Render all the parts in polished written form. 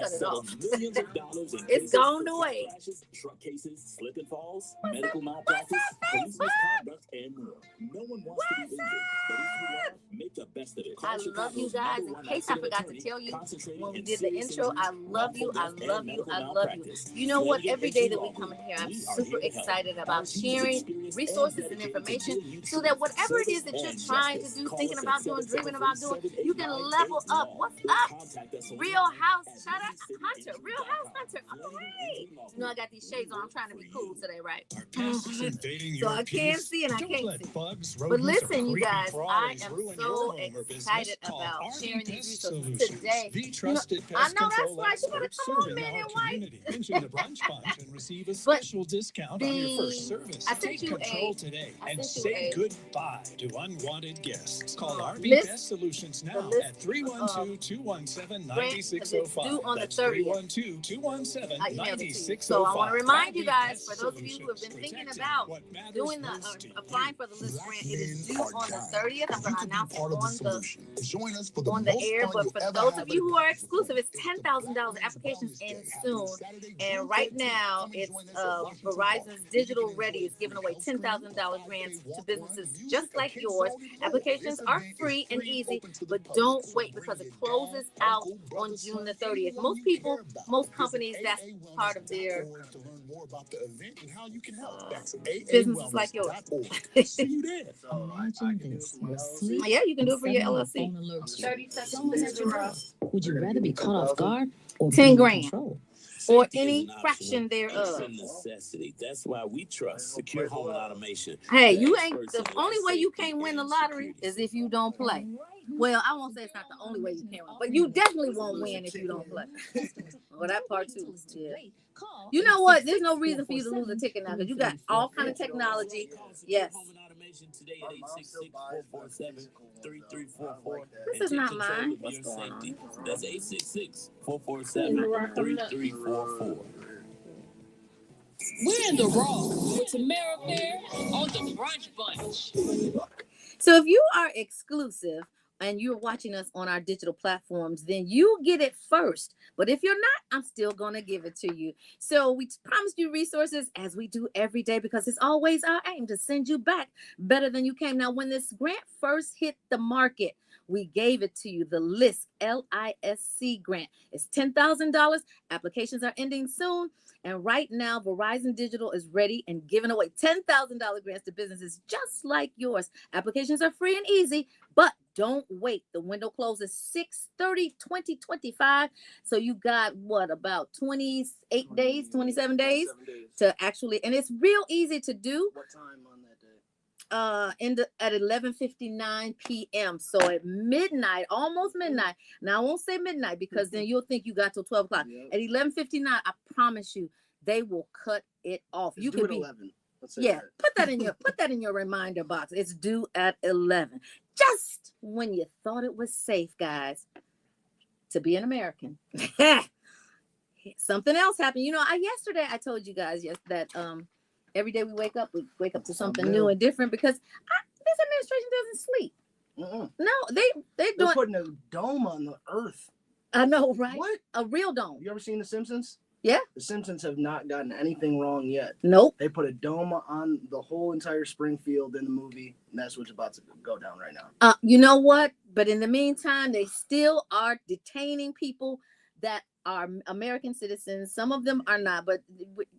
cut it off. It's gone away. Truck cases, slip and falls, medical malpractice, police misconduct, and more. No one wants to be injured, but if you are, make the best of it. I love you guys. In case I forgot to tell you when we did the intro, I love you. I love you. I love you. You know what? Every day that we come in here, I'm super excited about sharing resources and information so that whatever it is that you're trying to do, thinking about doing, dreaming about doing, you can level up. What's up? Real House, shout out Hunter. Real House Hunter. All right. You know, I got these shades on. I'm trying to be cool today, right? So I can't see and I can't see. But listen, you guys, I am so excited about sharing these resources today. You know, I know that's right. You better come on, man and wife. Mention the Brunch Bunch and receive a special discount on your first service. Take control today and say goodbye to unwanted guests. Call RB Pest Solutions now at 312-217-9605. That's 312-217-9605. So I want to remind you guys, for those of you who have been thinking about doing the applying for the list grant, it is due on the 30th. I'm going to announce it on the air. But for those of you who are exclusive, it's $10,000. Applications end soon. And right now, it's Verizon's Digital Ready is giving away $10,000 grants to businesses just like yours. Applications are free and easy, but don't wait because it closes out on June the 30th. Most companies, that's part of their businesses like yours. Yeah, you can do it for your LLC. 30 seconds. Would you rather be caught off guard or 10 grand? Or any fraction thereof. It's a necessity. That's why we trust Secure Home and Automation. Hey, you ain't the only way you can't win the lottery is if you don't play. Well, I won't say it's not the only way you can win, but you definitely won't win if you don't play. Well, that part too. Yeah. You know what? There's no reason for you to lose a ticket now because you got all kind of technology. Yes. Today at 866-447-3344. This is not mine. What's going on? That's 866-447-3344. We're in the raw with Tamara Fair on the Brunch Bunch. So if you are exclusive and you're watching us on our digital platforms, then you get it first. But if you're not, I'm still going to give it to you. So we promised you resources as we do every day because it's always our aim to send you back better than you came. Now, when this grant first hit the market, we gave it to you, the LISC, L-I-S-C grant. It's $10,000. Applications are ending soon. And right now, Verizon Digital is ready and giving away $10,000 grants to businesses just like yours. Applications are free and easy, but don't wait. The window closes 6/30/2025. So you got about 28 days, 27 days to actually, and it's real easy to do. What time on that day? At 11:59 p.m. So at midnight, almost midnight. Now I won't say midnight because then you'll think you got till 12 o'clock. Yep. At 11:59, I promise you, they will cut it off. It's you due can at be 11. Yeah, put that in your reminder box. It's due at 11. Just when you thought it was safe, guys, to be an American. Something else happened. You know, yesterday I told you guys that every day we wake up to something new and different because this administration doesn't sleep. No, they're putting a dome on the earth. I know, right? What? A real dome. You ever seen The Simpsons? Yeah. The Simpsons have not gotten anything wrong yet. Nope. They put a dome on the whole entire Springfield in the movie, and that's what's about to go down right now. You know what? But in the meantime, they still are detaining people that are American citizens. Some of them are not, but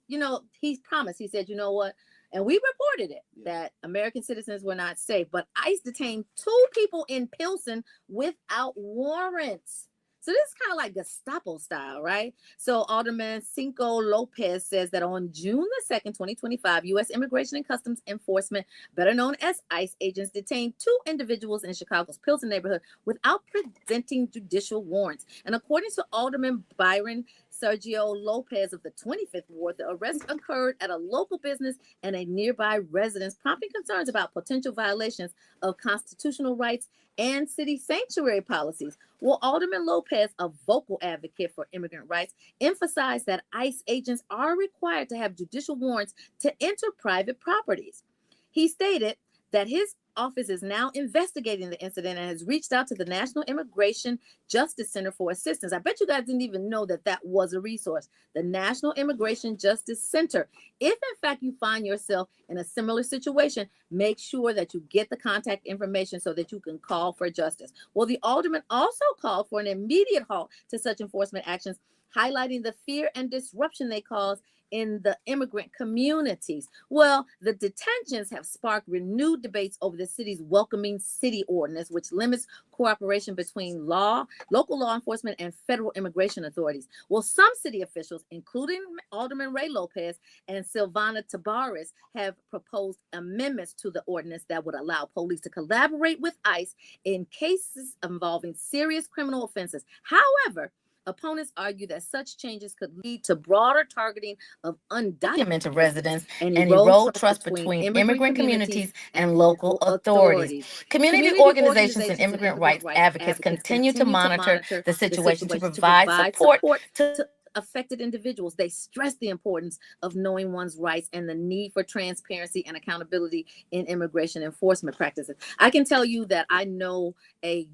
you know, he promised. He said, you know what? And we reported it that American citizens were not safe. But ICE detained 2 people in Pilsen without warrants. So this is kind of like Gestapo style, right? So Alderman Cinco Lopez says that on June the 2nd, 2025, U.S. Immigration and Customs Enforcement, better known as ICE agents, detained 2 individuals in Chicago's Pilsen neighborhood without presenting judicial warrants. And according to Alderman Byron Sergio Lopez of the 25th Ward, the arrest occurred at a local business and a nearby residence, prompting concerns about potential violations of constitutional rights and city sanctuary policies. Well, Alderman Lopez, a vocal advocate for immigrant rights, emphasized that ICE agents are required to have judicial warrants to enter private properties. He stated that his office is now investigating the incident and has reached out to the National Immigration Justice Center for assistance. I bet you guys didn't even know that that was a resource. The National Immigration Justice Center. If in fact you find yourself in a similar situation, make sure that you get the contact information so that you can call for justice. Well, the alderman also called for an immediate halt to such enforcement actions, highlighting the fear and disruption they cause in the immigrant communities. Well, the detentions have sparked renewed debates over the city's welcoming city ordinance, which limits cooperation between local law enforcement and federal immigration authorities. Well, some city officials, including Alderman Ray Lopez and Silvana Tabares, have proposed amendments to the ordinance that would allow police to collaborate with ICE in cases involving serious criminal offenses. However, opponents argue that such changes could lead to broader targeting of undocumented residents and erode trust between immigrant communities and local authorities. Community organizations and immigrant rights advocates continue to monitor the situation to provide support to affected individuals. They stress the importance of knowing one's rights and the need for transparency and accountability in immigration enforcement practices. I can tell you that I know a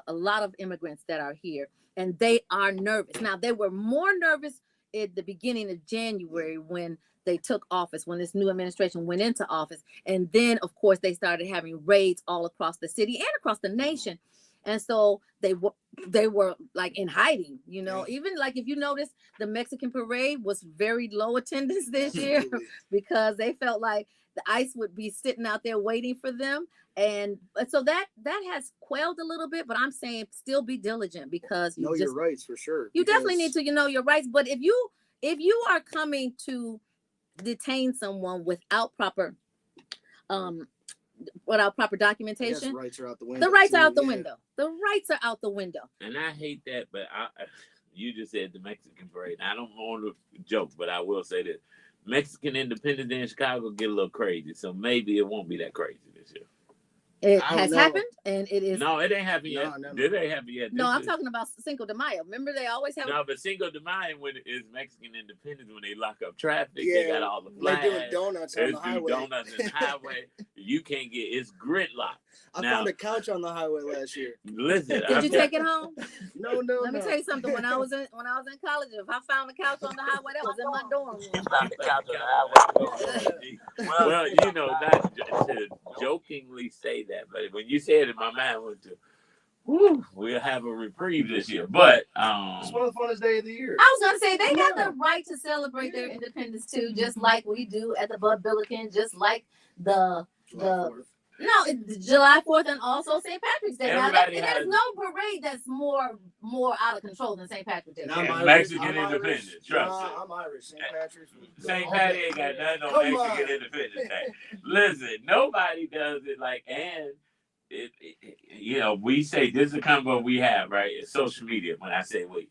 lot of immigrants that are here, and they are nervous. Now, they were more nervous at the beginning of January when they took office, when this new administration went into office. And then, of course, they started having raids all across the city and across the nation. And so they were like in hiding, you know, even like if you notice, the Mexican parade was very low attendance this year because they felt like the ICE would be sitting out there waiting for them. And so that has quelled a little bit, but I'm saying still be diligent because you know your rights for sure. You definitely need to know your rights. But if you are coming to detain someone without proper documentation, rights are out the window. The rights are out the window. The rights are out the window. And I hate that, but you just said the Mexican parade. I don't want to joke, but I will say this. Mexican Independence Day in Chicago get a little crazy, so maybe it won't be that crazy this year. It has happened, and it is. No, it ain't happened yet. It ain't happened yet. No, I'm talking about Cinco de Mayo. Remember, they always have. No, but Cinco de Mayo when it is Mexican Independence, when they lock up traffic, they got all the flags. They're doing donuts on the highway. Donuts in the highway. You can't get it's gridlock. I found a couch on the highway last year. Listen, did you take it home? No. Let me tell you something. When I was in college, if I found a couch on the highway, that was in my dorm room. You found the couch on the highway. Well, you know, not to jokingly say that, but when you said it, my mind went to, we'll have a reprieve this year. But it's one of the funnest days of the year. I was gonna say they got the right to celebrate their independence too, just like we do at the Bud Billiken, just like the July 4th and also St. Patrick's Day. Now, there's no parade that's more out of control than St. Patrick's Day. Mexican Independence, trust me. I'm Irish. St. Patrick's. St. Patty ain't got nothing on Mexican Independence Day. Listen, nobody does it like, and we say this is a combo we have, right? It's social media. When I say we,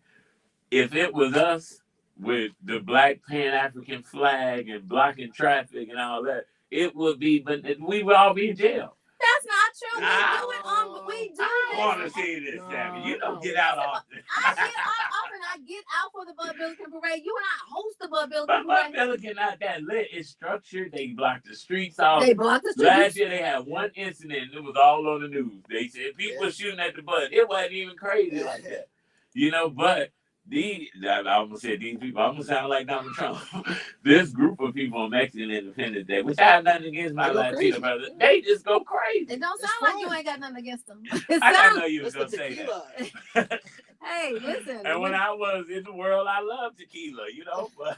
if it was us with the Black Pan-African flag and blocking traffic and all that, it would be, but we would all be in jail. That's not true. We do I want to see this, Sammy. You don't get out often. I get out often. I get out for the Bud Billiken parade. You and I host the Bud Billiken parade. But Bud Billiken not that lit. It's structured. They block the streets off. Last year they had one incident. It was all on the news. They said people were shooting at the Bud. It wasn't even crazy like that, but. I'm gonna say these people. I'm gonna sound like Donald Trump. This group of people on Mexican Independence Day, which I have nothing against my Latino brothers, they just go crazy. It don't sound like you ain't got nothing against them. I didn't know you was gonna say that. Hey, listen. And when I was in the world, I love tequila, But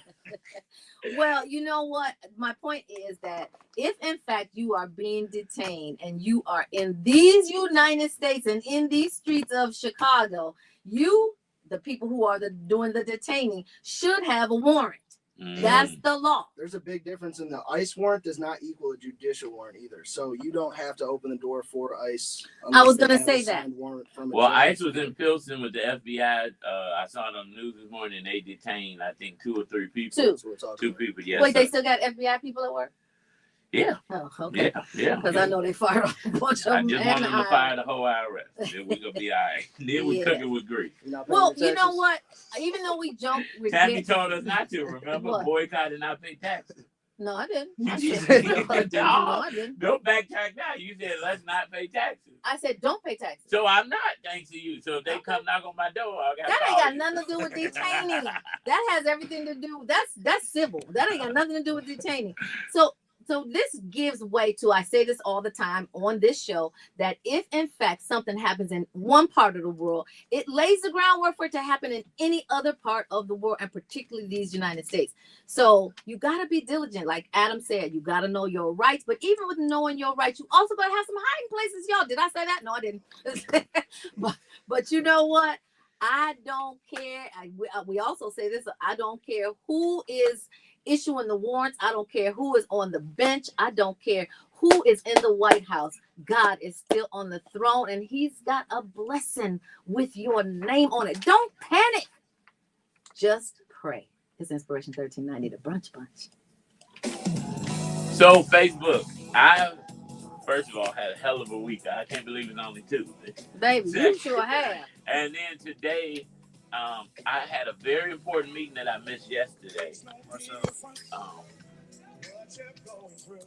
well, you know what? My point is that if in fact you are being detained and you are in these United States and in these streets of Chicago, the people who are doing the detaining should have a warrant. That's the law. There's a big difference in the ICE warrant does not equal a judicial warrant either. So you don't have to open the door for ICE. I was going to say that. Well, ICE was in Pilsen with the FBI. I saw it on the news this morning. They detained, I think, 2 or 3 people. Two people, yes. Wait, they still got FBI people at work? Yeah. Oh, okay. Yeah. Because I know they fired a bunch of them. I just want them to fire the whole IRS. Then we're going to be all right. Then we cook it with grease. Well, you know what? Even though we joke. Tammy told us not to, remember? Boycott and not pay taxes. No, I didn't. I You said, said, no, I didn't. No, I didn't. Don't backtrack now. You said let's not pay taxes. I said don't pay taxes. So I'm not, thanks to you. So if they come knock on my door, I got that ain't got nothing to do with detaining. That has everything to do. That's civil. That ain't got nothing to do with detaining. So this gives way to, I say this all the time on this show, that if in fact something happens in one part of the world, it lays the groundwork for it to happen in any other part of the world, and particularly these United States. So you got to be diligent. Like Adam said, you got to know your rights. But even with knowing your rights, you also got to have some hiding places. Y'all, did I say that? No, I didn't. but you know what? I don't care. We also say this. I don't care who is issuing the warrants. I don't care who is on the bench. I don't care who is in the White House. God is still on the throne, and he's got a blessing with your name on it. Don't panic. Just pray. It's Inspiration 1390, the Brunch Bunch. So Facebook, I first of all had a hell of a week. I can't believe it's only Tuesday. Baby, you sure have. And then today, I had a very important meeting that I missed yesterday.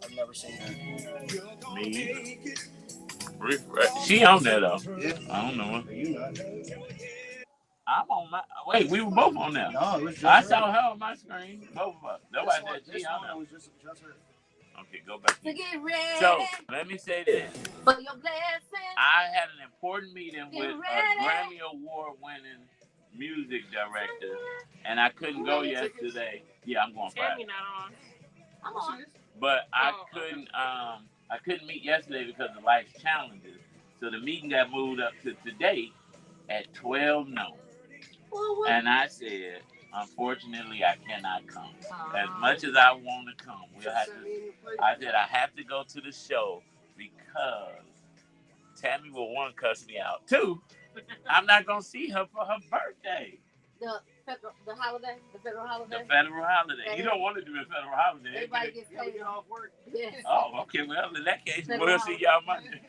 I've never seen her. Me either. She on there though. Yeah. I don't know. Are you not? I'm on my. Wait, we were both on there. No, it was just I her. saw her on my screen. Both of us. Nobody said she on there. Was just her. Okay, go back. To get ready. So let me say this. For your blessing. I had an important meeting Get with a ready. Grammy Award-winning music director, and I couldn't go yesterday. Yeah, I'm going Friday. I'm on. But I couldn't meet yesterday because of life challenges. So the meeting got moved up to today at 12 noon. Well, And I said, unfortunately, I cannot come. As much as I want to come, I said I have to go to the show because Tammy will, one, cuss me out. Two, I'm not going to see her for her birthday. The holiday? The federal holiday? The federal holiday. You don't want to do a federal holiday. Everybody gets paid off work. Yes. Oh, okay. Well, in that case, we'll see y'all Monday.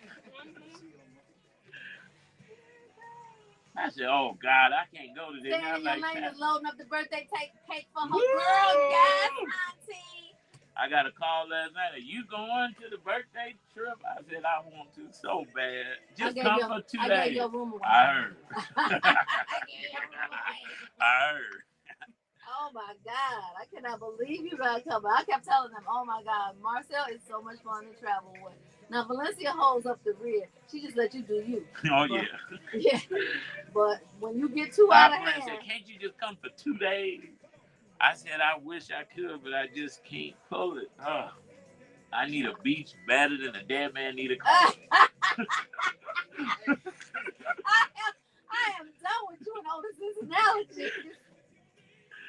I said, oh, God, I can't go to this. Sarah, Like your lady that. is loading up the birthday cake for her girl, guys, auntie. I got a call last night. Are you going to the birthday trip? I said, I want to so bad. Just come for 2 days. I gave your room away. I heard. I gave your room away. I heard. Oh my God, I cannot believe you guys come. I kept telling them, oh my God, Marcel is so much fun to travel with. Now Valencia holds up the rear. She just let you do you. Oh, but, yeah. Yeah. But when you get too out of hand. I said, can't you just come for 2 days? I said, I wish I could, but I just can't pull it. I need a beach better than a dead man need a car. I am done with you and all this analogy.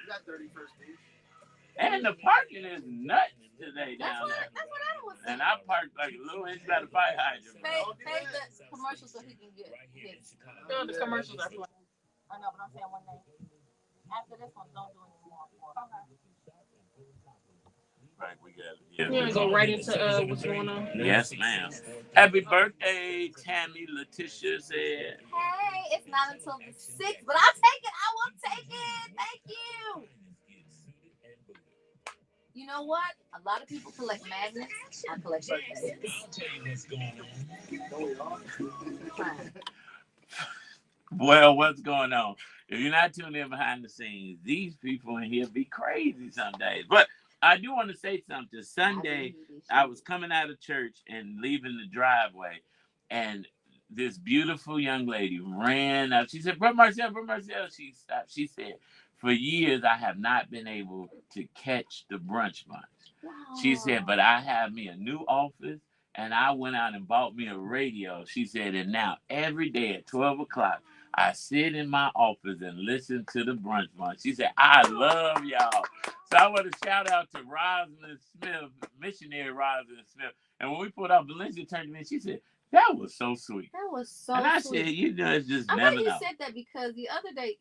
You got 31st Beach. And the parking is nuts today down there. That's what I was saying. And I parked like a little inch by the fire hydrant. Pay the commercial so he can get his. No, the commercials are playing. I know, but I'm saying one name. After this one, don't do any more. Right, we got it. Yeah. We're gonna go right into what's going on. Yes, ma'am. Happy birthday, Tammy. Letitia said. Hey, it's not until the 6th, but I'll take it. I will take it. Thank you. You know what? A lot of people collect magnets. I collect birthdays. I'll tell you what's going on. Well, what's going on? If you're not tuned in behind the scenes, these people in here be crazy some days. But I do want to say something. Sunday, I was coming out of church and leaving the driveway, and this beautiful young lady ran up. She said, Brother Marcel. She stopped. She said, for years, I have not been able to catch the Brunch Bunch. Wow. She said, but I have me a new office, and I went out and bought me a radio. She said, and now every day at 12 o'clock, I sit in my office and listen to the Brunch Bunch. She said, I love y'all. So I want to shout out to Rosalind Smith, missionary Rosalind Smith. And when we put out, Valencia turned to me and she said, that was so sweet. That was so and I sweet. said, you know, it's just I'm never glad you know. said that because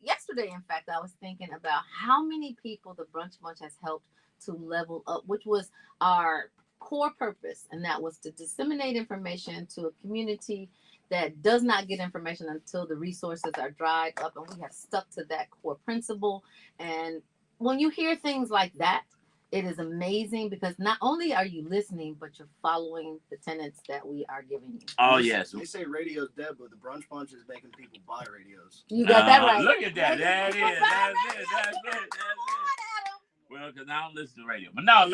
yesterday, in fact, I was thinking about how many people the Brunch Bunch has helped to level up, which was our core purpose. And that was to disseminate information to a community that does not get information until the resources are dried up. And we have stuck to that core principle. And when you hear things like that, It is amazing because not only are you listening, but you're following the tenets that we are giving you. Oh, yes. They say radio's dead, but the Brunch Punch is making people buy radios. You got that right. Look at that. That is. That's it. Well, because I don't listen to radio. But no,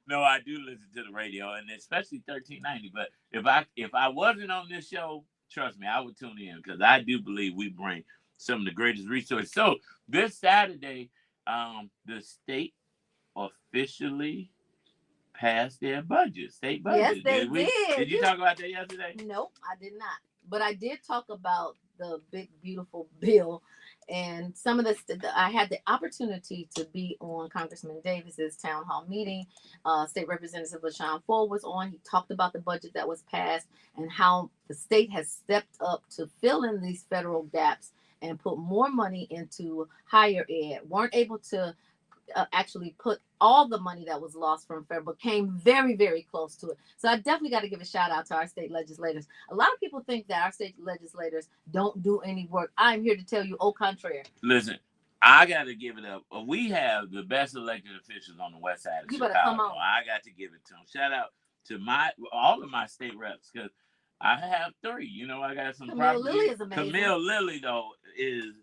no, I do listen to the radio, and especially 1390. But if I wasn't on this show, trust me, I would tune in because I do believe we bring some of the greatest resources. So this Saturday, the state officially passed their budget, state budget. Yes, they did. Did you talk about that yesterday? Nope, I did not. But I did talk about the big, beautiful bill. And some of I had the opportunity to be on Congressman Davis's town hall meeting. State Representative LaShawn Ford was on. He talked about the budget that was passed and how the state has stepped up to fill in these federal gaps and put more money into higher ed. Weren't able to actually put all the money that was lost from federal, but came very, very close to it. So I definitely got to give a shout out to our state legislators. A lot of people think that our state legislators don't do any work. I'm here to tell you, au contraire. Listen, I got to give it up. We have the best elected officials on the west side of Chicago. Come on. I got to give it to them. Shout out to all of my state reps because I have 3. You know, I got some Camille Lilly is amazing. Camille Lilly, though, is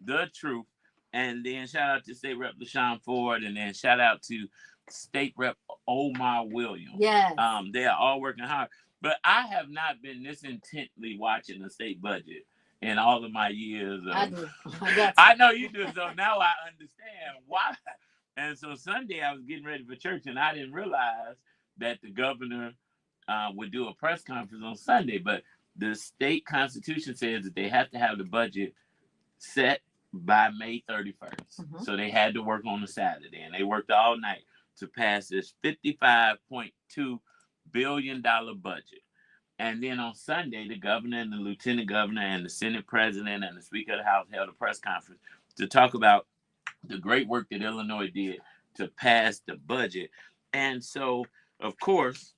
the truth. And then shout out to State Rep LaShawn Ford, and then shout out to State Rep Omar Williams. Yes. They are all working hard. But I have not been this intently watching the state budget in all of my years. I do. I know you do. So now I understand why. And so Sunday I was getting ready for church, and I didn't realize that the governor would do a press conference on Sunday. But the state constitution says that they have to have the budget set by May 31st. Mm-hmm. So they had to work on a Saturday, and they worked all night to pass this $55.2 billion budget. And then on Sunday, the governor and the lieutenant governor and the Senate president and the Speaker of the House held a press conference to talk about the great work that Illinois did to pass the budget. And so, of course,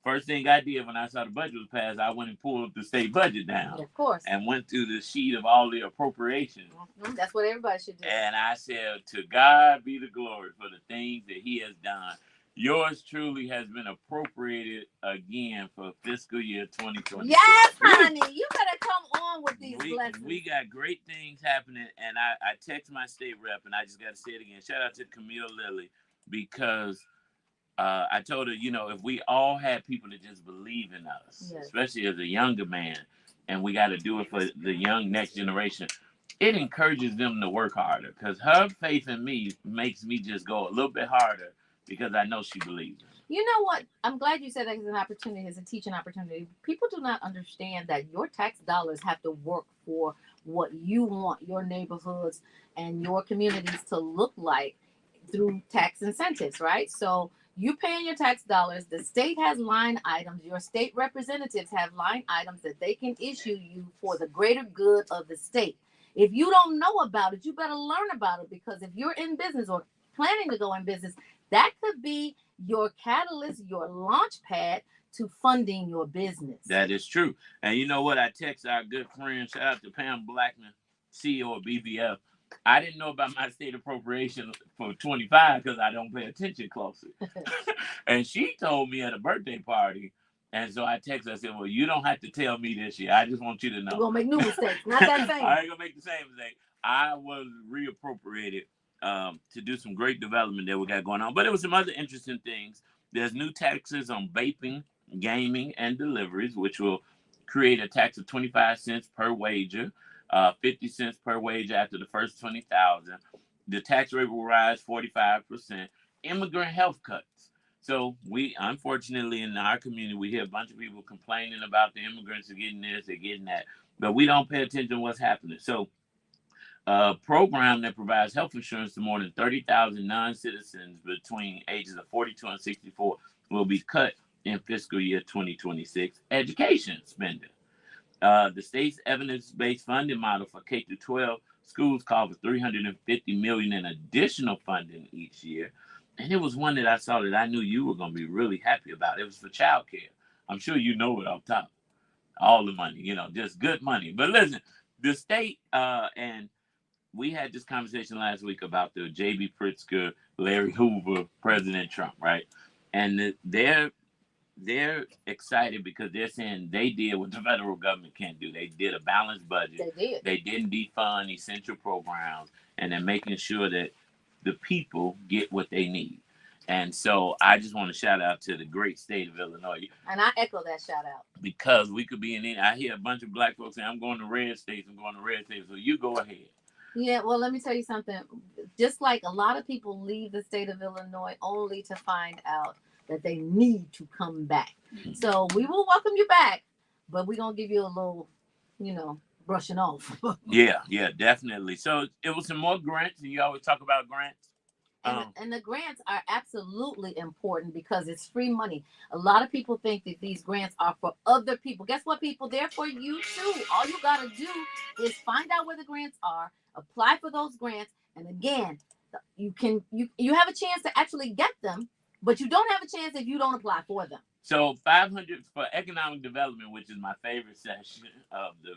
first thing I did when I saw the budget was passed, I went and pulled the state budget down. Of course. And went through the sheet of all the appropriations. Mm-hmm. That's what everybody should do. And I said, to God be the glory for the things that he has done. Yours truly has been appropriated again for fiscal year 2020. Yes, honey. You better come on with these blessings. We got great things happening. And I text my state rep, and I just got to say it again. Shout out to Camille Lilly, because I told her, you know, if we all had people that just believe in us, yes, especially as a younger man, and we got to do it for the young next generation, it encourages them to work harder, because her faith in me makes me just go a little bit harder because I know she believes in me. You know what? I'm glad you said that as an opportunity, as a teaching opportunity. People do not understand that your tax dollars have to work for what you want your neighborhoods and your communities to look like through tax incentives, right? So you paying your tax dollars, the state has line items, your state representatives have line items that they can issue you for the greater good of the state. If you don't know about it, you better learn about it, because if you're in business or planning to go in business, that could be your catalyst, your launch pad to funding your business. That is true. And you know what? I text our good friend, shout out to Pam Blackman, CEO of BBF. I didn't know about my state appropriation for 25 because I don't pay attention closely. And she told me at a birthday party. And so I texted her, I said, well, you don't have to tell me this year. I just want you to know. You're going to make new mistakes. Not that same. I ain't going to make the same mistake. I was reappropriated to do some great development that we got going on. But there was some other interesting things. There's new taxes on vaping, gaming, and deliveries, which will create a tax of 25 cents per wager. 50 cents per wage after the first 20,000. The tax rate will rise 45%. Immigrant health cuts. So we, unfortunately, in our community, we hear a bunch of people complaining about the immigrants are getting this, they're getting that, but we don't pay attention to what's happening. So a program that provides health insurance to more than 30,000 non-citizens between ages of 42 and 64 will be cut in fiscal year 2026. Education spending. The state's evidence-based funding model for K-12 schools called for $350 million in additional funding each year. And it was one that I saw that I knew you were going to be really happy about. It was for child care. I'm sure you know it off top. All the money, you know, just good money. But listen, the state and we had this conversation last week about the J.B. Pritzker, Larry Hoover, President Trump, right? And they're excited because they're saying they did what the federal government can't do. They did a balanced budget. They did. They didn't defund essential programs, and they're making sure that the people get what they need. And so I just want to shout out to the great state of Illinois. And I echo that shout out. Because we could be in any. I hear a bunch of black folks saying, I'm going to red states, so you go ahead. Yeah, well, let me tell you something. Just like a lot of people leave the state of Illinois only to find out that they need to come back. Mm-hmm. So we will welcome you back, but we're going to give you a little, brushing off. Yeah, definitely. So it was some more grants, and you always talk about grants. And the grants are absolutely important because it's free money. A lot of people think that these grants are for other people. Guess what, people? They're for you too. All you got to do is find out where the grants are, apply for those grants, and again, you have a chance to actually get them, but you don't have a chance if you don't apply for them. So 500 for economic development, which is my favorite section of the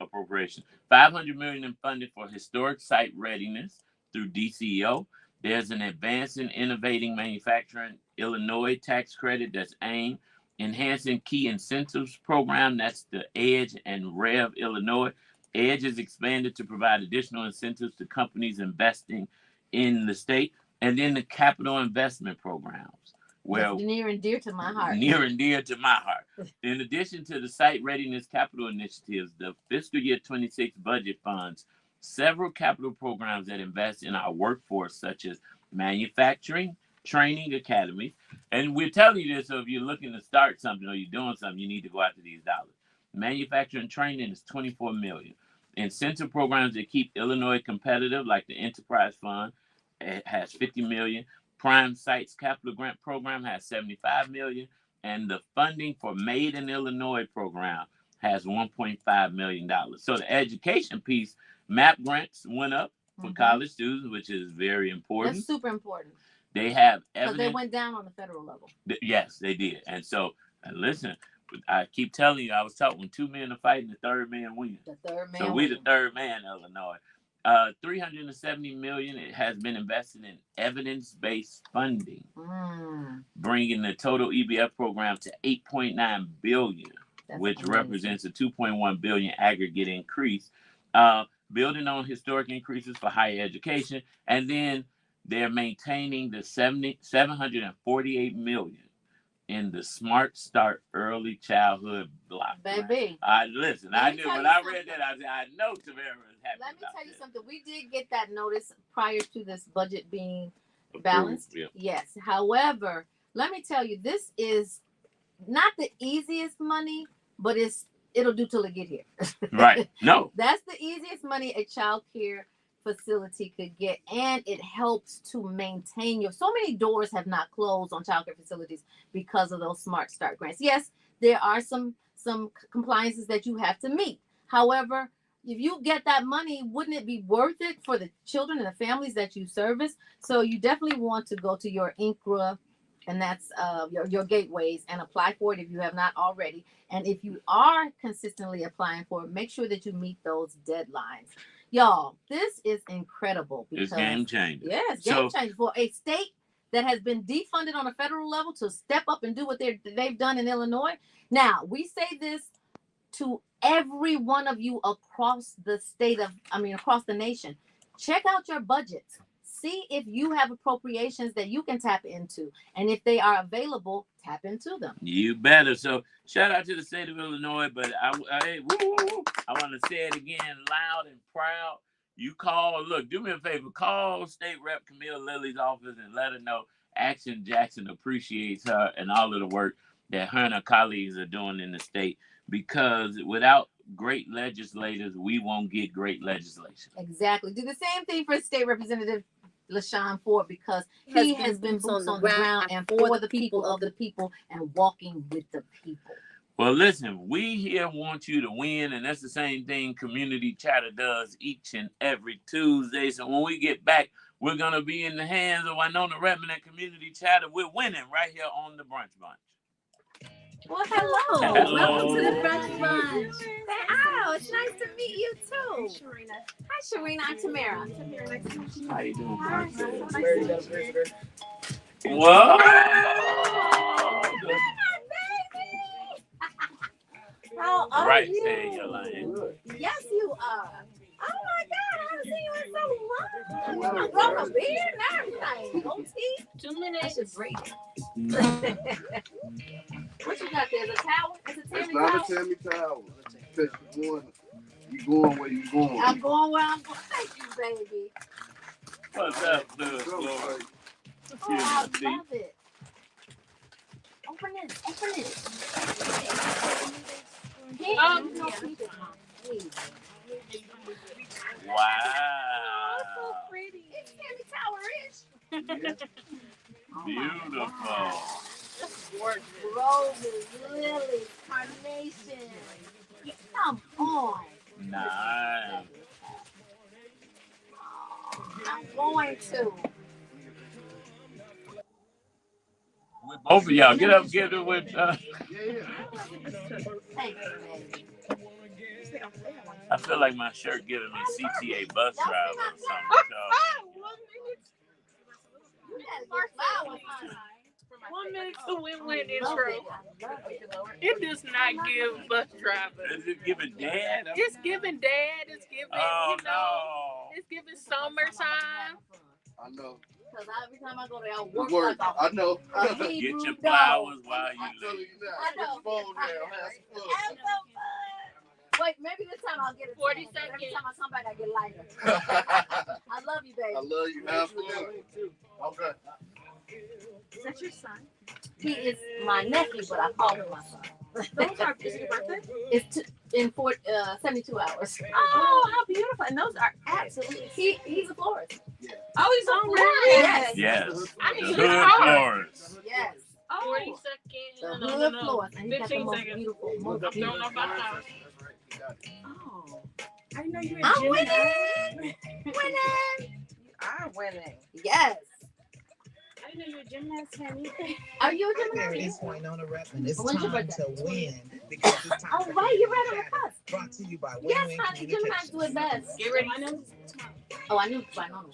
appropriation. 500 million in funding for historic site readiness through DCEO. There's an Advancing Innovating Manufacturing Illinois tax credit that's aimed enhancing key incentives program. That's the EDGE and REV Illinois. EDGE is expanded to provide additional incentives to companies investing in the state. And then the capital investment programs. Well, near and dear to my heart. Near and dear to my heart. In addition to the site readiness capital initiatives, the fiscal year 26 budget funds several capital programs that invest in our workforce, such as manufacturing, training academies. And we're telling you this, so if you're looking to start something or you're doing something, you need to go after these dollars. Manufacturing training is $24 million. Incentive programs that keep Illinois competitive, like the Enterprise Fund, it has $50 million. Prime Sites Capital Grant Program has $75 million. And the funding for Made in Illinois program has $1.5 million. So the education piece, MAP grants went up for college students, which is very important. That's super important. They have evidence. Because they went down on the federal level. Yes, they did. And so, listen, I keep telling you, I was taught when two men are fighting, the third man wins. The third man. So we the third man in Illinois. $370 million. It has been invested in evidence-based funding, bringing the total EBF program to $8.9 billion, which represents a $2.1 billion aggregate increase. Building on historic increases for higher education, and then they're maintaining the $748 million in the Smart Start Early Childhood Block. Baby, I knew when I read that, I know Tamara was happy. Let me tell you something. We did get that notice prior to this budget being balanced. Yeah. Yes. However, let me tell you, this is not the easiest money, but it'll do till it get here. Right. No. That's the easiest money a child care facility could get, and it helps to maintain so many doors have not closed on child care facilities because of those Smart Start grants. Yes, there are some compliances that you have to meet. However, if you get that money, wouldn't it be worth it for the children and the families that you service? So you definitely want to go to your INCRA, and that's your gateways, and apply for it if you have not already. And if you are consistently applying for it, make sure that you meet those deadlines. Y'all, this is incredible. Because, it's game changer. Yes, game changer for a state that has been defunded on a federal level to step up and do what they've done in Illinois. Now, we say this to every one of you across the across the nation. Check out your budgets. See if you have appropriations that you can tap into. And if they are available, tap into them. You better. So shout out to the state of Illinois. But I want to say it again loud and proud. You do me a favor, call State Rep Camille Lilly's office and let her know Action Jackson appreciates her and all of the work that her and her colleagues are doing in the state. Because without great legislators, we won't get great legislation. Exactly. Do the same thing for State Representative LaShawn Ford, because he has been boots on the ground and for the people of the people and walking with the people. Well, listen, we here want you to win, and that's the same thing Community Chatter does each and every Tuesday. So when we get back, we're going to be in the hands of Winona Redmond and Community Chatter. We're winning right here on the Brunch Bunch. Well, hello. Welcome to the Brunch Bunch. Oh, it's nice to meet you too. Hi, Sharina. I'm Tamara. How you doing? Whoa! How are Right you? there, Yolanda. Yes, you are. Oh my God, I haven't seen you in so long. You done grown a beard and everything. Goatee. 2 minutes. That's just great. What you got there? The towel? It's a Tammy towel? It's not a Tammy towel. You going where you going. I'm going where I'm going. Thank you, baby. What's up, Lord? Oh, I love it. Open it. No people. Wow. Oh, so pretty. It's Tammy Tower-ish. Beautiful. Roses, lilies, carnations. Come on. Nice. I'm going to. Both of y'all, get up, get it with. Thank you, baby. I feel like my shirt giving me CTA bus driver or something. You gotta get flowers, honey. 1 minute to win-win intro. It does not give bus driver. Is it giving dad? It's giving dad. It's giving, no. it's giving summertime. I know. Because every time I go there, I work Word. like I know. Get your flowers while you I'm telling live. you now. I know. Put your phone down. Have some fun. Have some fun. Wait, maybe this time I'll get it. 40 Every seconds. time I come back, I get lighter. I love you, baby. I love you. Have fun. Okay. Is that your son? He is my nephew, but I call him my son. Is it your birthday? It's in 72 hours. Oh, how beautiful. And those are absolutely... He's a florist. Oh, he's on Yes. Yes. I The need hood to florist. Yes. 40 The seconds. hood florist. And he got the 15 most seconds. beautiful, I'm throwing beautiful. off my house. Oh. I didn't know you were I'm Gemini. winning. You are winning. Yes. I didn't know you were Gemini, Tammy. Are you a There Gemini? is Winona Redmond. It's When's your time birthday? to win because it's time Oh, for right. You're right on the Chatter. cusp. Brought to you by Yes, Win-Win honey. Geminis do it best. Get ready. Oh, I knew by no.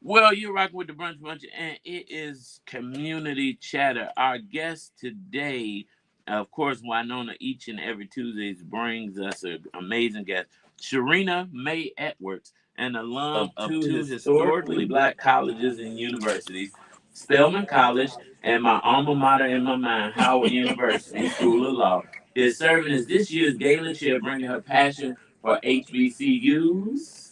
Well, you're rocking with the Brunch Bunch, and it is Community Chatter. Our guest today, of course, Winona each and every Tuesday brings us an amazing guest. Sharina Mae Edwards, an alum of two historically black colleges and universities, Spelman College and my alma mater in my mind, Howard University School of Law, is serving as this year's gala chair, bringing her passion for HBCUs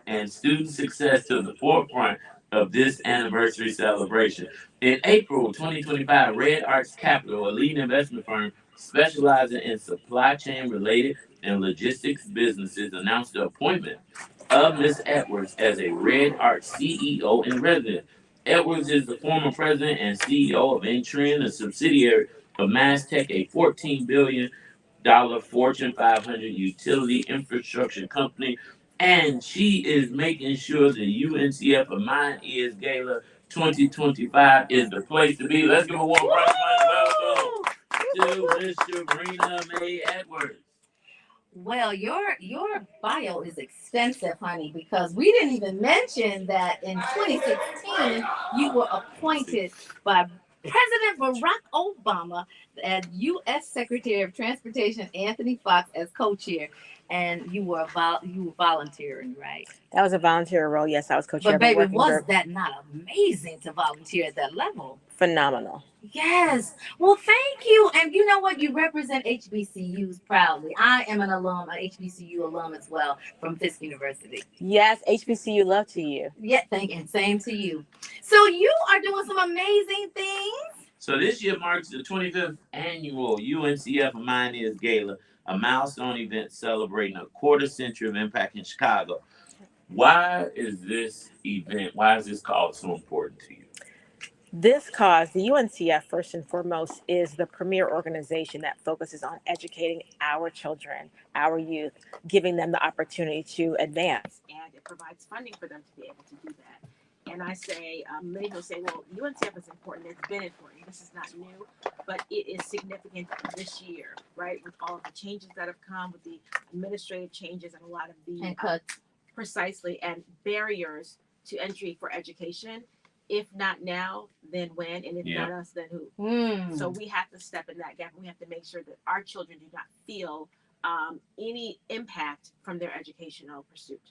and student success to the forefront of this anniversary celebration. In April 2025, Red Arts Capital, a leading investment firm specializing in supply chain related and logistics businesses, announced the appointment of Ms. Edwards as a Red Arts CEO in residence. Edwards is the former president and CEO of Intren, a subsidiary of MasTech, a $14 billion Fortune 500 utility infrastructure company, and she is making sure the UNCF of Mine Is Gala 2025 is the place to be. Let's give a warm round of welcome to Miss Sharina Mae Edwards. Well, your bio is extensive, honey, because we didn't even mention that in 2016 you were appointed by President Barack Obama as U.S. Secretary of Transportation Anthony Fox as co-chair, and you were volunteering, right? That was a volunteer role. Yes, I was co-chair. But baby, was that not amazing to volunteer at that level? Phenomenal. Yes. Well, thank you. And you know what? You represent HBCUs proudly. I am an alum, an HBCU alum as well from Fisk University. Yes, HBCU love to you. Yeah, thank you. Same to you. So you are doing some amazing things. So this year marks the 25th annual UNCF of Mine Is Gala, a milestone event celebrating a quarter century of impact in Chicago. Why is this cause so important to you? This cause, the UNCF, first and foremost, is the premier organization that focuses on educating our children, our youth, giving them the opportunity to advance. And it provides funding for them to be able to do that. And I say, many people say, well, UNCF is important. It's been important. This is not new, but it is significant this year, right? With all of the changes that have come, with the administrative changes and a lot of the cuts. Precisely, and barriers to entry for education. If not now, then when? And if not us, then who? So we have to step in that gap. And we have to make sure that our children do not feel any impact from their educational pursuit.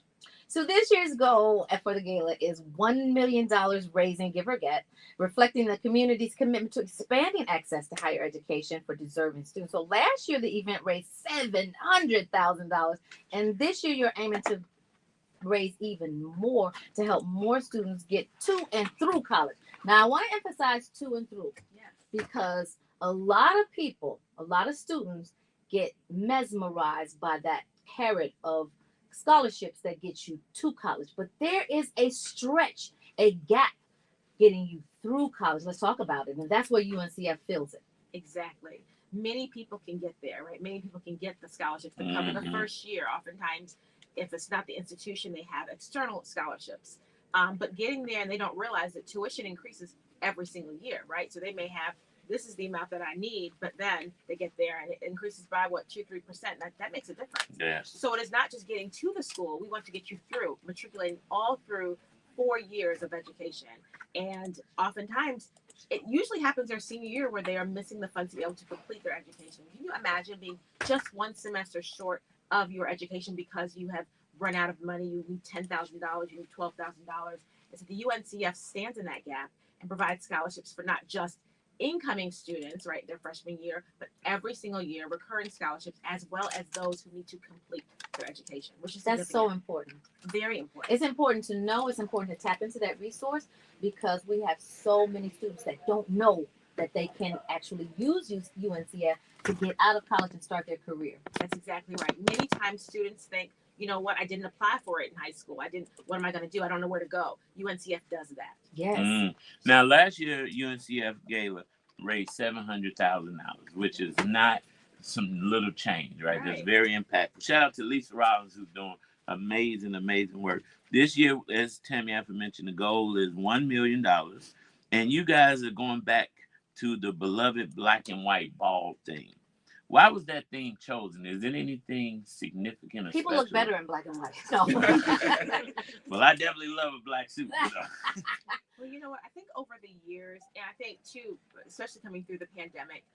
So this year's goal for the gala is $1 million raised in Give or Get, reflecting the community's commitment to expanding access to higher education for deserving students. So last year, the event raised $700,000. And this year, you're aiming to raise even more to help more students get to and through college. Now, I want to emphasize to and through, because a lot of people, a lot of students get mesmerized by that carrot of scholarships that get you to college. But there is a stretch, a gap getting you through college. Let's talk about it. And that's where UNCF fills it. Exactly. Many people can get there, right? Many people can get the scholarships that cover the first year. Oftentimes, if it's not the institution, they have external scholarships. But getting there, and they don't realize that tuition increases every single year, right? So they may have, this is the amount that I need, but then they get there and it increases by 2-3%. That makes a difference. Yes. So it is not just getting to the school. We want to get you through, matriculating all through 4 years of education. And oftentimes, it usually happens their senior year where they are missing the funds to be able to complete their education. Can you imagine being just one semester short of your education because you have run out of money? You need $10,000, you need $12,000. And so the UNCF stands in that gap and provides scholarships for not just incoming students, right, their freshman year, but every single year, recurring scholarships, as well as those who need to complete their education, which is that's so important. Very important. It's important to know. It's important to tap into that resource because we have so many students that don't know that they can actually use UNCF to get out of college and start their career. That's exactly right. Many times students think, you know what, I didn't apply for it in high school. What am I going to do? I don't know where to go. UNCF does that. Yes. Now, last year, UNCF Gala raised $700,000, which is not some little change, right? That's very impactful. Shout out to Lisa Rollins, who's doing amazing work. This year, as Tammy Alford mentioned, the goal is $1 million. And you guys are going back to the beloved black and white ball theme. Why was that theme chosen? Is it anything significant or People special? look better in black and white. No. Well, I definitely love a black suit. Well, you know what? I think over the years, and I think too, especially coming through the pandemic,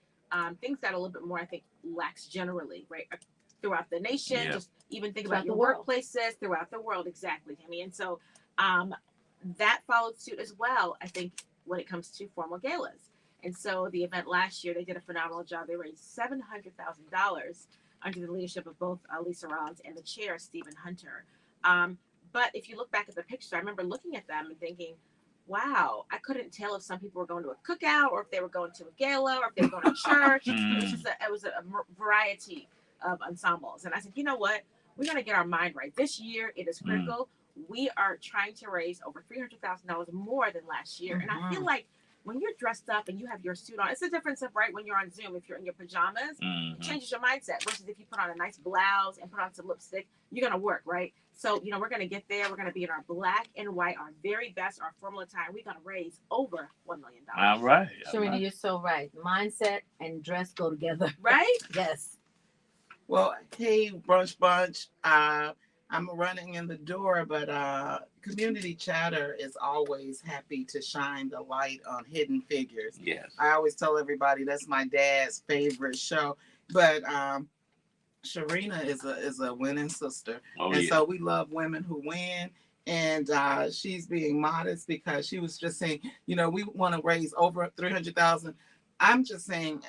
things got a little bit more, I think, lax generally, right? Throughout the nation, just even think about your workplaces throughout the world. Exactly, Tammy. And so that followed suit as well, I think, when it comes to formal galas. And so the event last year, they did a phenomenal job. They raised $700,000 under the leadership of both Lisa Rollins and the chair, Stephen Hunter. But if you look back at the picture, I remember looking at them and thinking, wow, I couldn't tell if some people were going to a cookout or if they were going to a gala or if they were going to church. It was a variety of ensembles. And I said, you know what? We're going to get our mind right. This year, it is critical. We are trying to raise over $300,000 more than last year. And I feel like when you're dressed up and you have your suit on, it's the difference of, right, when you're on Zoom, if you're in your pajamas, it changes your mindset versus if you put on a nice blouse and put on some lipstick, you're going to work, right? So, you know, we're going to get there. We're going to be in our black and white, our very best, our formal attire. We're going to raise over $1 million. All right. Sharina, you're so right. Mindset and dress go together. Right? Yes. Well, hey, Brunch Bunch. I'm running in the door, but Community Chatter is always happy to shine the light on Hidden Figures. Yes. I always tell everybody that's my dad's favorite show. But Sharina is a winning sister. So we love women who win. And she's being modest because she was just saying, you know, we want to raise over $300,000. I'm just saying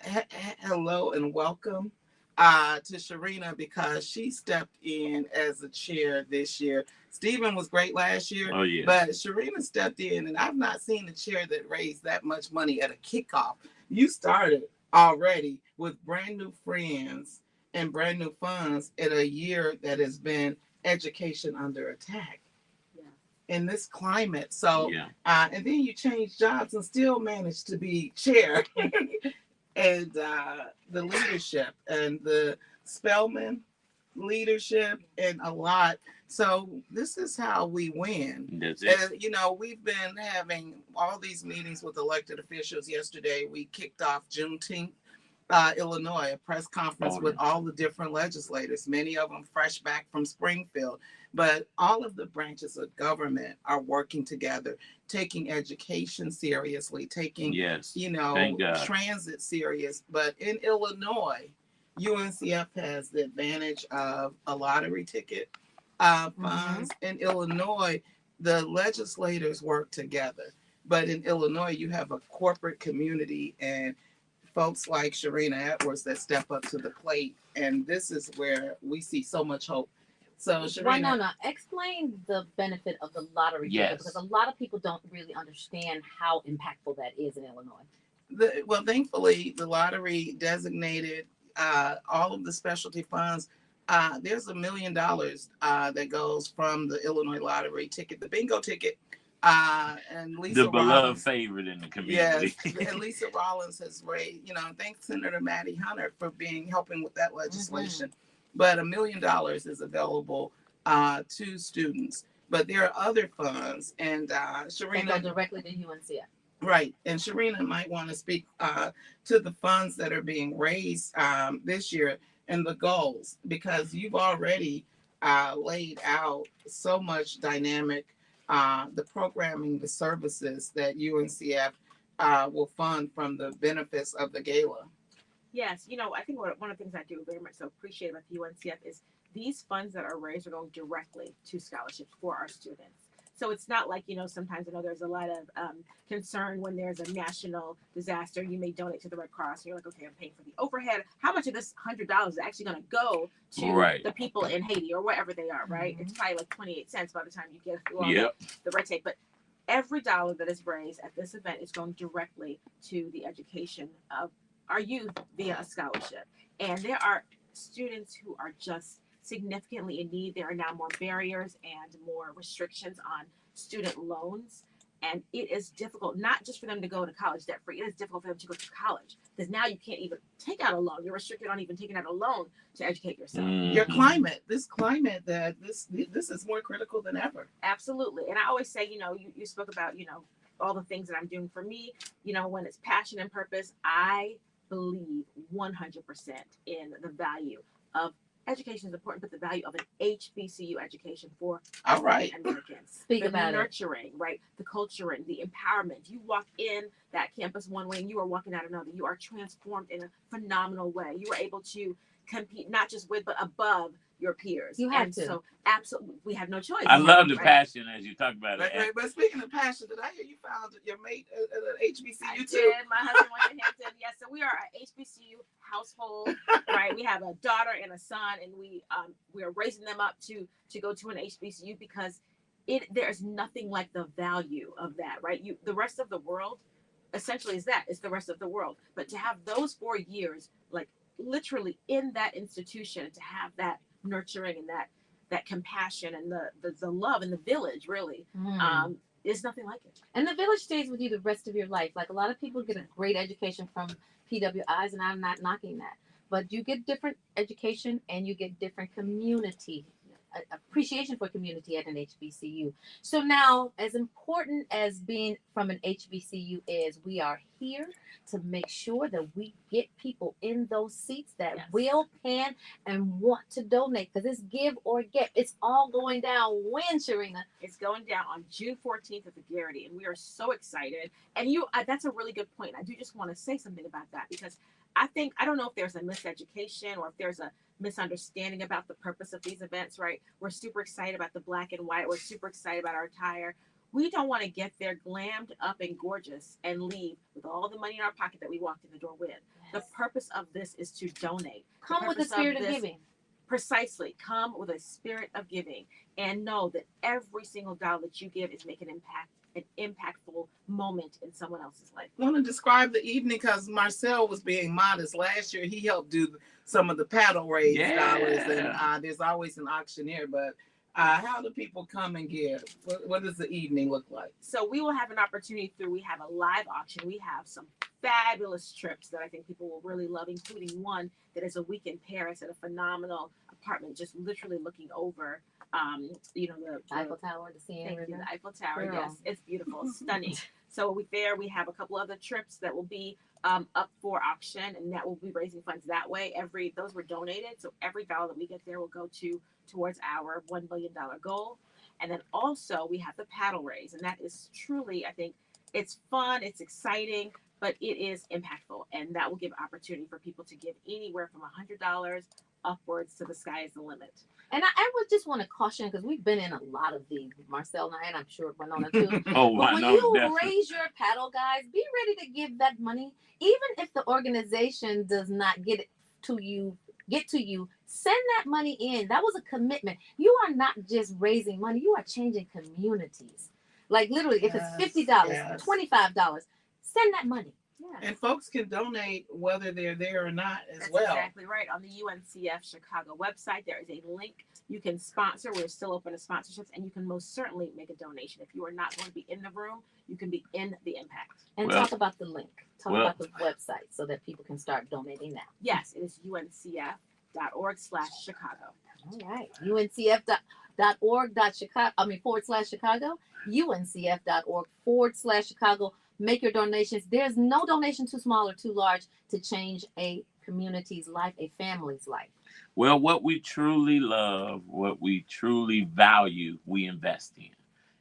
hello and welcome to Sharina because she stepped in as a chair this year. Stephen was great last year, but Sharina stepped in, and I've not seen a chair that raised that much money at a kickoff. You started already with brand new friends and brand new funds in a year that has been education under attack in this climate. So, and then you change jobs and still manage to be chair. And the leadership and the Spelman leadership and a lot. So this is how we win. That's it. You know, we've been having all these meetings with elected officials. Yesterday, we kicked off Juneteenth, Illinois, a press conference with all the different legislators, many of them fresh back from Springfield. But all of the branches of government are working together, taking education seriously, taking, you know, transit serious. But in Illinois, UNCF has the advantage of a lottery ticket funds. In Illinois, the legislators work together. But in Illinois, you have a corporate community and folks like Sharina Edwards that step up to the plate. And this is where we see so much hope. So, Sharina. No. Explain the benefit of the lottery ticket, because a lot of people don't really understand how impactful that is in Illinois. Well, thankfully, the lottery designated all of the specialty funds. There's $1 million that goes from the Illinois lottery ticket, the bingo ticket. And Lisa the beloved Rollins, favorite in the community. Yes, and Lisa Rollins has raised, you know, thanks Senator Maddie Hunter for helping with that legislation. But $1 million is available to students. But there are other funds, and Sharina, that go directly to UNCF. Right, and Sharina might want to speak to the funds that are being raised this year and the goals, because you've already laid out so much dynamic, the programming, the services that UNCF will fund from the benefits of the gala. Yes, you know, I think one of the things I do very much so appreciate about the UNCF is these funds that are raised are going directly to scholarships for our students. So it's not like, you know, sometimes I know there's a lot of concern when there's a national disaster. You may donate to the Red Cross. And you're like, okay, I'm paying for the overhead. How much of this $100 is actually going to go to the people in Haiti or wherever they are, right? It's probably like 28 cents by the time you get through all the red tape. But every dollar that is raised at this event is going directly to the education of our youth via a scholarship. And there are students who are just significantly in need. There are now more barriers and more restrictions on student loans. And it is difficult, not just for them to go to college debt free, it is difficult for them to go to college because now you can't even take out a loan. You're restricted on even taking out a loan to educate yourself. Your climate, this is more critical than ever. Absolutely. And I always say, you know, you spoke about, you know, all the things that I'm doing for me, you know, when it's passion and purpose, I believe 100% in the value of education is important, but the value of an HBCU education for Americans. Speak about the nurturing, right? The culturing, the empowerment. You walk in that campus one way and you are walking out another. You are transformed in a phenomenal way. You are able to compete not just with, but above your peers. You have to. So absolutely, we have no choice. I love the passion as you talk about it. But speaking of passion, did I hear you found your mate at an HBCU I too? did. My husband went to Hampton. Yes, so we are an HBCU household, right? We have a daughter and a son, and we are raising them up to go to an HBCU because there is nothing like the value of that, right? The rest of the world essentially is that. It's the rest of the world. But to have those 4 years, like literally in that institution, to have that nurturing and that compassion and the love and the village really there's nothing like it. And the village stays with you the rest of your life. Like a lot of people get a great education from PWIs, and I'm not knocking that, but you get different education and you get different community appreciation for community at an HBCU. So now, as important as being from an HBCU is, we are here to make sure that we get people in those seats that will, can, and want to donate, because it's give or get. It's all going down when, Sharina? It's going down on June 14th at the Garrity, and we are so excited. And that's a really good point. I do just want to say something about that, because I don't know if there's a miseducation or if there's a misunderstanding about the purpose of these events, right? We're super excited about the black and white. We're super excited about our attire. We don't want to get there glammed up and gorgeous and leave with all the money in our pocket that we walked in the door with. Yes. The purpose of this is to donate. Come with the spirit of giving. Precisely. Come with a spirit of giving and know that every single dollar that you give is making an impactful moment in someone else's life. I want to describe the evening because Marcel was being modest. Last year, he helped do some of the paddle raise dollars, and there's always an auctioneer. But how do people come and give? What does the evening look like? So we will have an opportunity we have a live auction. We have some fabulous trips that I think people will really love, including one that is a week in Paris at a phenomenal apartment, just literally looking over You know, the Eiffel Tower, the Seine River. The Eiffel Tower. Girl. Yes, it's beautiful, stunning. So we have a couple other trips that will be up for auction, and that will be raising funds that way. Those were donated, so every dollar that we get there will go towards our $1 million goal. And then also we have the paddle raise, and that is truly, I think, it's fun, it's exciting, but it is impactful, and that will give opportunity for people to give anywhere from $100 upwards to the sky is the limit. And I would just want to caution, because we've been in a lot of these, Marcel and I, and I'm sure Winona too. Oh, but I when know, you definitely. raise your paddle, guys, be ready to give that money, even if the organization does not get to you. Send that money in. That was a commitment. You are not just raising money; you are changing communities. Like literally, if it's $50, $25, send that money. Yeah. And folks can donate whether they're there or not as That's well. Exactly right. On the UNCF Chicago website, there is a link. You can sponsor. We're still open to sponsorships, and you can most certainly make a donation. If you are not going to be in the room, you can be in the impact. And talk about the link. Talk about the website so that people can start donating now. Yes, it is uncf.org/Chicago. All right. uncf.org/Chicago. uncf.org/Chicago. Make your donations. There's no donation too small or too large to change a community's life, a family's life. Well, what we truly love, what we truly value, we invest in.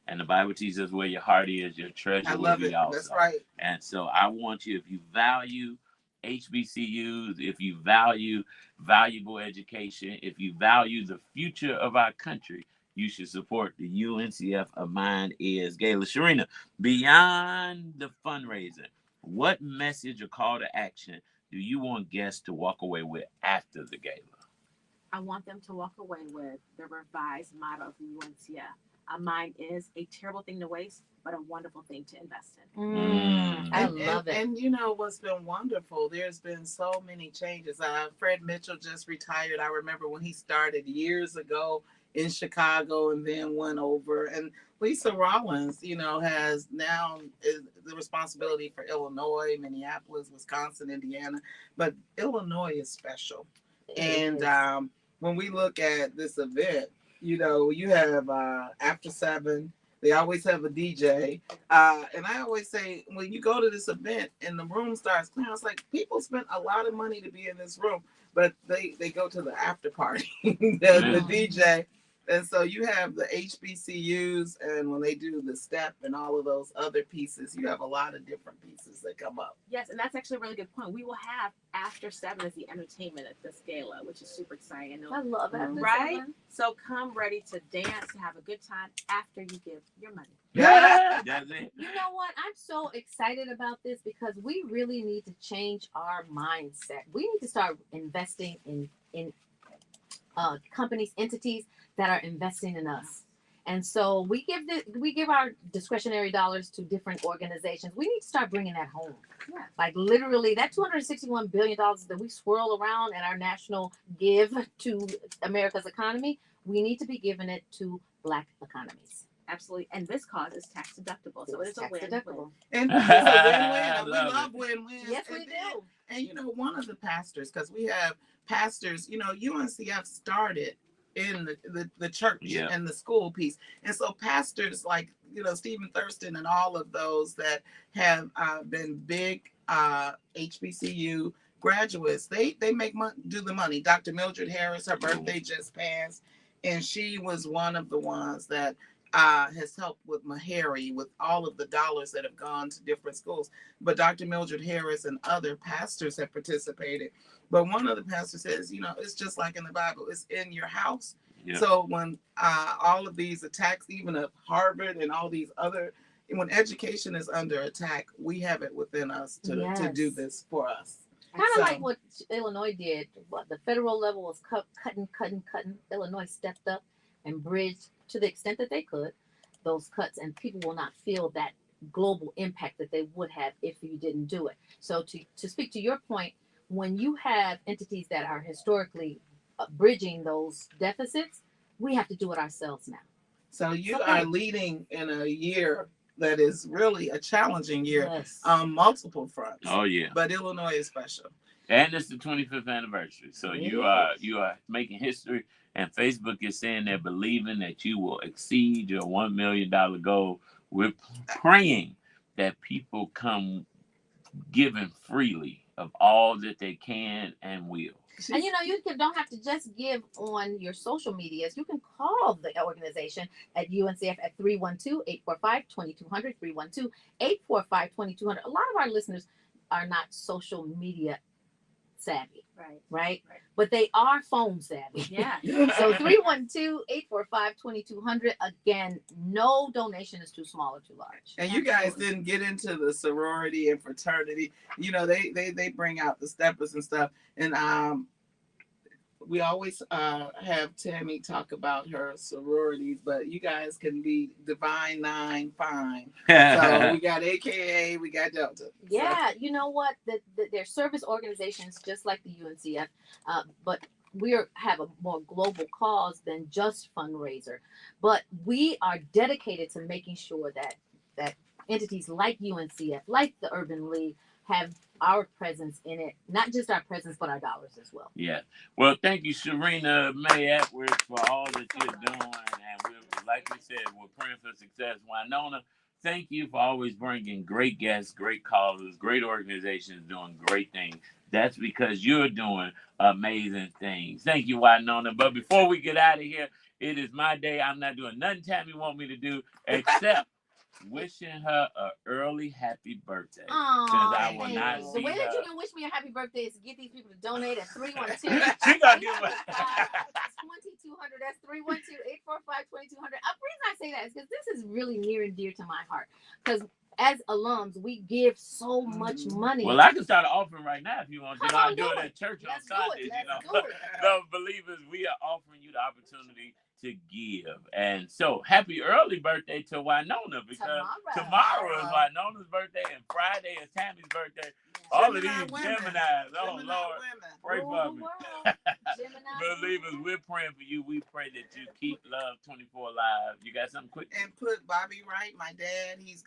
And the Bible teaches us where your heart is, your treasure will be also. That's right. And so I want you, if you value HBCUs, if you value valuable education, if you value the future of our country, you should support the UNCF A Mind Is Gala. Sharina, beyond the fundraiser, what message or call to action do you want guests to walk away with after the gala? I want them to walk away with the revised motto of the UNCF. A mind is a terrible thing to waste, but a wonderful thing to invest in. I love it. And you know what's been wonderful? There's been so many changes. Fred Mitchell just retired. I remember when he started years ago in Chicago and then went over. And Lisa Rollins, has now the responsibility for Illinois, Minneapolis, Wisconsin, Indiana. But Illinois is special. And when we look at this event, you have after 7, they always have a DJ. And I always say, when you go to this event and the room starts clearing, it's like people spent a lot of money to be in this room, but they go to the after party, the DJ. And so you have the HBCUs, and when they do the step and all of those other pieces, you have a lot of different pieces that come up. Yes, and that's actually a really good point. We will have after 7 as the entertainment at this gala, which is super exciting. I love that. Right? So come ready to dance, to have a good time after you give your money. Yeah, that's it. You know what? I'm so excited about this because we really need to change our mindset. We need to start investing in companies, entities that are investing in us. And so we give our discretionary dollars to different organizations. We need to start bringing that home. Yeah. Like literally that $261 billion that we swirl around in our national give to America's economy, we need to be giving it to Black economies. Absolutely. And this cause is tax deductible. So it is a win-win. And it's a win-win. We love win-wins. Yes, we do. And one of the pastors, because we have pastors, UNCF started in the church and the school piece. And so pastors like, Stephen Thurston and all of those that have been big HBCU graduates, they make do the money. Dr. Mildred Harris, her birthday just passed, and she was one of the ones that has helped with Meharry with all of the dollars that have gone to different schools. But Dr. Mildred Harris and other pastors have participated. But one of the pastors says, it's just like in the Bible, it's in your house. Yeah. So when all of these attacks, even of Harvard and all these other, when education is under attack, we have it within us to do this for us. Kind of like what Illinois did. What the federal level was cutting. Illinois stepped up and bridged to the extent that they could those cuts, and people will not feel that global impact that they would have if you didn't do it. So to speak to your point, when you have entities that are historically bridging those deficits, we have to do it ourselves now. So you are leading in a year that is really a challenging year on multiple fronts. Oh, yeah. But Illinois is special. And it's the 25th anniversary. So you are making history, and Facebook is saying they're believing that you will exceed your $1 million goal. We're praying that people come giving freely of all that they can and will. And you don't have to just give on your social medias. You can call the organization at UNCF at 312-845-2200, 312-845-2200. A lot of our listeners are not social media savvy, right? But they are phone savvy. Yeah. So 312-845-2200. Again, no donation is too small or too large. And you guys didn't get into the sorority and fraternity. They bring out the steppers and stuff. And we always have Tammy talk about her sororities, but you guys can be Divine Nine Fine. So we got AKA, we got Delta. Yeah, so. You know what? They're service organizations just like the UNCF, but we have a more global cause than just fundraiser. But we are dedicated to making sure that entities like UNCF, like the Urban League, have our presence in it, not just our presence, but our dollars as well. Yeah. Well, thank you, Sharina May Edwards, for all that you're doing. And like we said, we're praying for success. Winona, thank you for always bringing great guests, great callers, great organizations doing great things. That's because you're doing amazing things. Thank you, Winona. But before we get out of here, it is my day. I'm not doing nothing Tammy want me to do except wishing her an early happy birthday. Since I will not see the way that her. You can wish me a happy birthday is to get these people to donate at 312. She gonna give it. 2200. That's 312-845-2200. The reason I say that is because this is really near and dear to my heart. Because as alums, we give so much money. Well, I can start an offering right now if you want to. I do it at church on Sundays. The believers, we are offering you the opportunity to give. And so happy early birthday to Winona, because tomorrow is Winona's birthday and Friday is Tammy's birthday. All of these Geminis. Oh, Lord. Pray for me. Believers, we're praying for you. We pray that you keep Love 24 alive. You got something quick? And put Bobby right. My dad, he's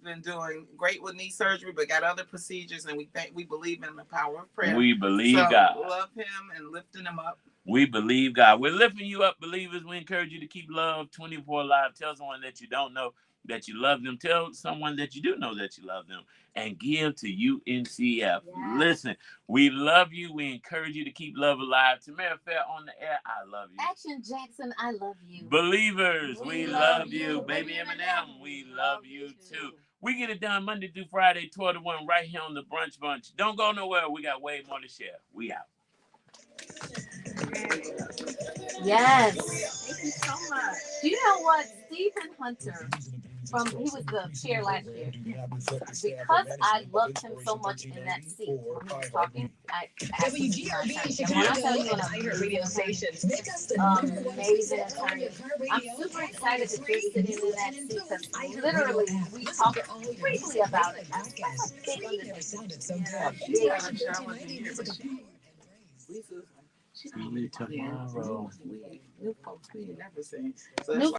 been doing great with knee surgery, but got other procedures, and we believe in the power of prayer. We believe God. Love him and lifting him up. We believe God. We're lifting you up, believers. We encourage you to keep Love 24 alive. Tell someone that you don't know that you love them. Tell someone that you do know that you love them. And give to UNCF. Yeah. Listen, we love you. We encourage you to keep Love alive. Tamara Fair on the air, I love you. Action Jackson, I love you. Believers, we love you. Baby Eminem, we love you too. We get it done Monday through Friday, 12 to 1, right here on the Brunch Bunch. Don't go nowhere. We got way more to share. We out. Yes. Thank you so much. Do you know what? Stephen Hunter, he was the chair last year. Because I loved him so much in that seat when he was talking, I asked him and when I tell you an radio station, amazing attorney. I'm super excited that you're sitting in that seat because literally we talked briefly about it. I'm big on this. See you tomorrow. New folks we never seen. So